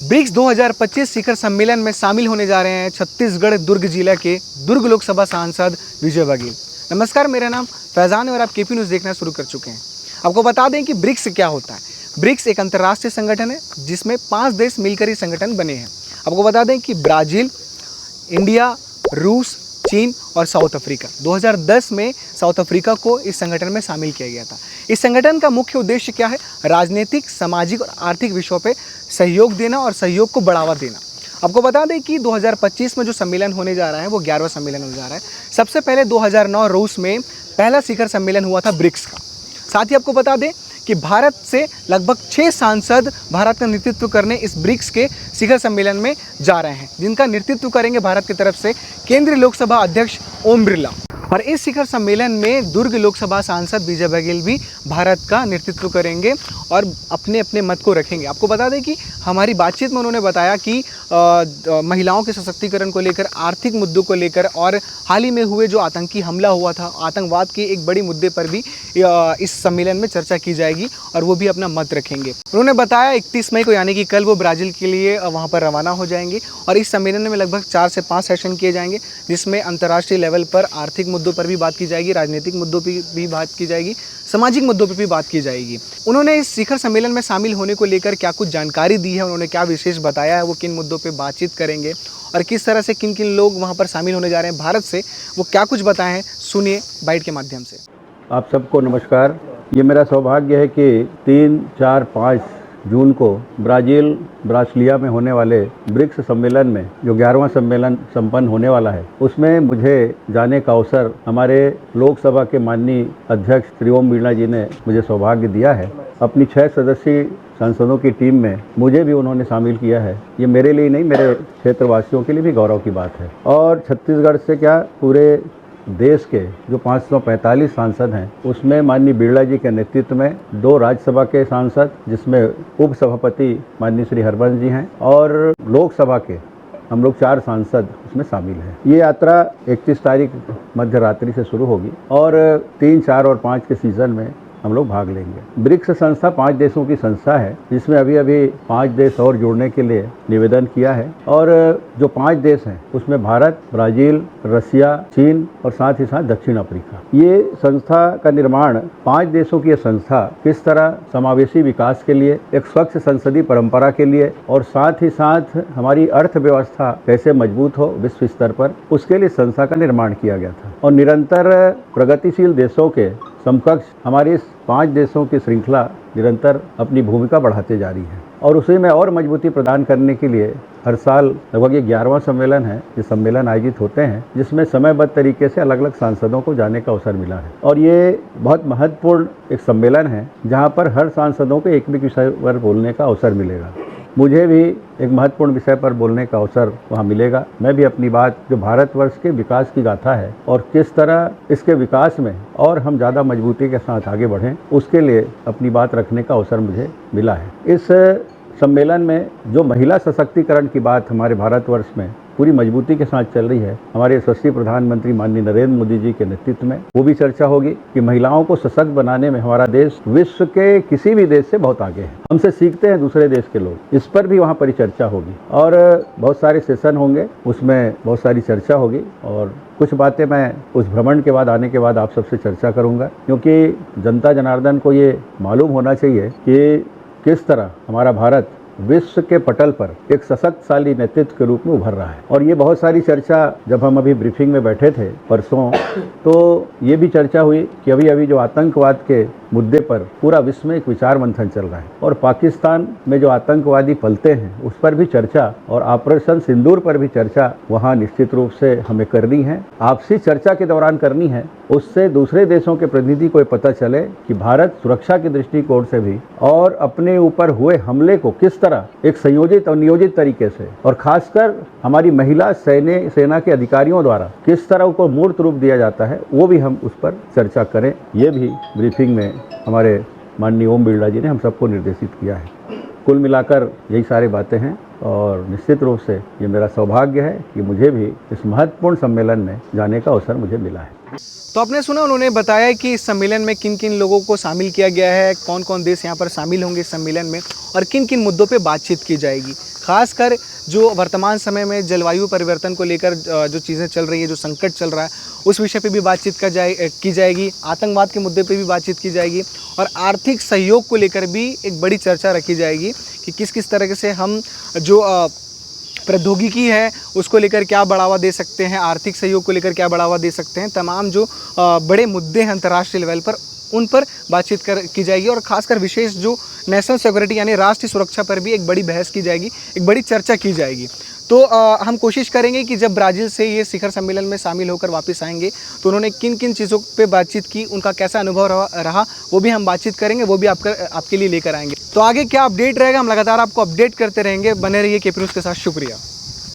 BRICS 2025 शिखर सम्मेलन में शामिल होने जा रहे हैं छत्तीसगढ़ दुर्ग जिला के दुर्ग लोकसभा सांसद विजय बघेल। नमस्कार, मेरा नाम फैजान है और आप केपी न्यूज़ देखना शुरू कर चुके हैं। आपको बता दें कि ब्रिक्स क्या होता है। ब्रिक्स एक अंतर्राष्ट्रीय संगठन है जिसमें 5 देश मिलकर ये संगठन बने हैं। आपको बता दें कि ब्राज़ील, इंडिया, रूस, चीन और साउथ अफ्रीका 2010 में साउथ अफ्रीका को इस संगठन में शामिल किया गया था। इस संगठन का मुख्य उद्देश्य क्या है? राजनीतिक, सामाजिक और आर्थिक विषयों पे सहयोग देना और सहयोग को बढ़ावा देना। आपको बता दें कि 2025 में जो सम्मेलन होने जा रहा है वो 11वां सम्मेलन होने जा रहा है। सबसे पहले 2009 रूस में पहला शिखर सम्मेलन हुआ था ब्रिक्स का। साथ ही आपको बता दें कि भारत से लगभग 6 सांसद भारत का नेतृत्व करने इस ब्रिक्स के शिखर सम्मेलन में जा रहे हैं, जिनका नेतृत्व करेंगे भारत की तरफ से केंद्रीय लोकसभा अध्यक्ष ओम बिरला। और इस शिखर सम्मेलन में दुर्ग लोकसभा सांसद विजय बघेल भी भारत का नेतृत्व करेंगे और अपने अपने मत को रखेंगे। आपको बता दें कि हमारी बातचीत में उन्होंने बताया कि महिलाओं के सशक्तिकरण को लेकर, आर्थिक मुद्दों को लेकर और हाल ही में हुए जो आतंकी हमला हुआ था, आतंकवाद के एक बड़ी मुद्दे पर भी इस सम्मेलन में चर्चा की जाएगी और वो भी अपना मत रखेंगे। उन्होंने बताया 31 मई को यानी कि कल वो ब्राज़ील के लिए वहाँ पर रवाना हो जाएंगे और इस सम्मेलन में लगभग 4 से 5 सेशन किए जाएंगे, जिसमें अंतर्राष्ट्रीय लेवल पर आर्थिक मुद्दों पर भी बात की जाएगी, राजनीतिक मुद्दों पर भी बात की जाएगी, सामाजिक मुद्दों पर भी बात की जाएगी। उन्होंने इस शिखर सम्मेलन में शामिल होने को लेकर क्या कुछ जानकारी दी है, उन्होंने क्या विशेष बताया है, वो किन मुद्दों पे बातचीत करेंगे और किस तरह से किन किन लोग वहाँ पर शामिल होने जा रहे हैं भारत से, वो क्या कुछ बताए हैं, सुनिए बाइट के माध्यम से। आप सबको नमस्कार। ये मेरा सौभाग्य है कि 3, 4, 5 जून को ब्राज़िलिया में होने वाले ब्रिक्स सम्मेलन में जो 11वां सम्मेलन संपन्न होने वाला है, उसमें मुझे जाने का अवसर हमारे लोकसभा के माननीय अध्यक्ष श्री ओम बिरला जी ने मुझे सौभाग्य दिया है। अपनी 6 सदस्यीय सांसदों की टीम में मुझे भी उन्होंने शामिल किया है। ये मेरे लिए नहीं, मेरे क्षेत्रवासियों के लिए भी गौरव की बात है। और छत्तीसगढ़ से क्या, पूरे देश के जो 545 सांसद हैं, उसमें माननीय बिरला जी के नेतृत्व में 2 राज्यसभा के सांसद, जिसमें उप सभापति माननीय श्री हरवंश जी हैं, और लोकसभा के हम लोग 4 सांसद उसमें शामिल हैं। ये यात्रा 31 तारीख मध्य रात्रि से शुरू होगी और 3, 4 और 5 के सीजन में हम लोग भाग लेंगे। ब्रिक्स संस्था 5 देशों की संस्था है, जिसमें अभी 5 देश और जुड़ने के लिए निवेदन किया है। और जो 5 देश हैं उसमें भारत, ब्राज़ील, रसिया, चीन और साथ ही साथ दक्षिण अफ्रीका। ये संस्था का निर्माण 5 देशों की संस्था किस तरह समावेशी विकास के लिए, एक स्वच्छ संसदीय परंपरा के लिए और साथ ही साथ हमारी अर्थव्यवस्था कैसे मजबूत हो विश्व स्तर पर, उसके लिए संस्था का निर्माण किया गया था। और निरंतर प्रगतिशील देशों के समकक्ष हमारी इस 5 देशों की श्रृंखला निरंतर अपनी भूमिका बढ़ाते जा रही है और उसी में और मजबूती प्रदान करने के लिए हर साल लगभग ये 11वां सम्मेलन है। ये सम्मेलन आयोजित होते हैं जिसमें समयबद्ध तरीके से अलग अलग सांसदों को जाने का अवसर मिला है और ये बहुत महत्वपूर्ण एक सम्मेलन है जहाँ पर हर सांसदों को एक विषय पर बोलने का अवसर मिलेगा। मुझे भी एक महत्वपूर्ण विषय पर बोलने का अवसर वहाँ मिलेगा। मैं भी अपनी बात, जो भारतवर्ष के विकास की गाथा है और किस तरह इसके विकास में और हम ज़्यादा मजबूती के साथ आगे बढ़ें, उसके लिए अपनी बात रखने का अवसर मुझे मिला है। इस सम्मेलन में जो महिला सशक्तिकरण की बात हमारे भारतवर्ष में पूरी मजबूती के साथ चल रही है, हमारे यशस्वी प्रधानमंत्री माननीय नरेंद्र मोदी जी के नेतृत्व में, वो भी चर्चा होगी कि महिलाओं को सशक्त बनाने में हमारा देश विश्व के किसी भी देश से बहुत आगे है। हमसे सीखते हैं दूसरे देश के लोग, इस पर भी वहाँ परिचर्चा होगी और बहुत सारे सेशन होंगे, उसमें बहुत सारी चर्चा होगी और कुछ बातें मैं उस भ्रमण के बाद, आने के बाद आप सबसे चर्चा करूँगा, क्योंकि जनता जनार्दन को ये मालूम होना चाहिए कि किस तरह हमारा भारत विश्व के पटल पर एक सशक्तशाली नेतृत्व के रूप में उभर रहा है। और ये बहुत सारी चर्चा, जब हम अभी ब्रीफिंग में बैठे थे परसों, तो ये भी चर्चा हुई कि अभी जो आतंकवाद के मुद्दे पर पूरा विश्व में एक विचार मंथन चल रहा है और पाकिस्तान में जो आतंकवादी पलते हैं उस पर भी चर्चा और ऑपरेशन सिंदूर पर भी चर्चा वहाँ निश्चित रूप से हमें करनी है। आपसी चर्चा के दौरान करनी है, उससे दूसरे देशों के प्रतिनिधि को पता चले कि भारत सुरक्षा की दृष्टिकोण से भी और अपने ऊपर हुए हमले को किस तरह एक संयोजित और नियोजित तरीके से और खासकर हमारी महिला सेना के अधिकारियों द्वारा किस तरह उनको मूर्त रूप दिया जाता है, वो भी हम उस पर चर्चा करें। ये भी ब्रीफिंग में हमारे माननीय ओम बिरला जी ने हम सबको निर्देशित किया है। कुल मिलाकर यही सारी बातें हैं और निश्चित रूप से ये मेरा सौभाग्य है कि मुझे भी इस महत्वपूर्ण सम्मेलन में जाने का अवसर मुझे मिला है। तो आपने सुना, उन्होंने बताया कि इस सम्मेलन में किन किन लोगों को शामिल किया गया है, कौन कौन देश यहाँ पर शामिल होंगे इस सम्मेलन में और किन किन मुद्दों पे बातचीत की जाएगी। खासकर जो वर्तमान समय में जलवायु परिवर्तन को लेकर जो चीज़ें चल रही है, जो संकट चल रहा है, उस विषय पे भी बातचीत की जाएगी। आतंकवाद के मुद्दे पे भी बातचीत की जाएगी और आर्थिक सहयोग को लेकर भी एक बड़ी चर्चा रखी जाएगी कि किस किस तरह से हम जो प्रौद्योगिकी है उसको लेकर क्या बढ़ावा दे सकते हैं, आर्थिक सहयोग को लेकर क्या बढ़ावा दे सकते हैं। तमाम जो बड़े मुद्दे हैं अंतर्राष्ट्रीय लेवल पर, उन पर बातचीत की जाएगी और ख़ासकर विशेष जो नेशनल सिक्योरिटी यानी राष्ट्रीय सुरक्षा पर भी एक बड़ी बहस की जाएगी, एक बड़ी चर्चा की जाएगी। तो हम कोशिश करेंगे कि जब ब्राज़ील से ये शिखर सम्मेलन में शामिल होकर वापस आएंगे तो उन्होंने किन किन चीज़ों पे बातचीत की, उनका कैसा अनुभव रहा, वो भी हम बातचीत करेंगे, वो भी आपके लिए लेकर आएंगे। तो आगे क्या अपडेट रहेगा, हम लगातार आपको अपडेट करते रहेंगे। बने रहिए केपी न्यूज़ के साथ। शुक्रिया।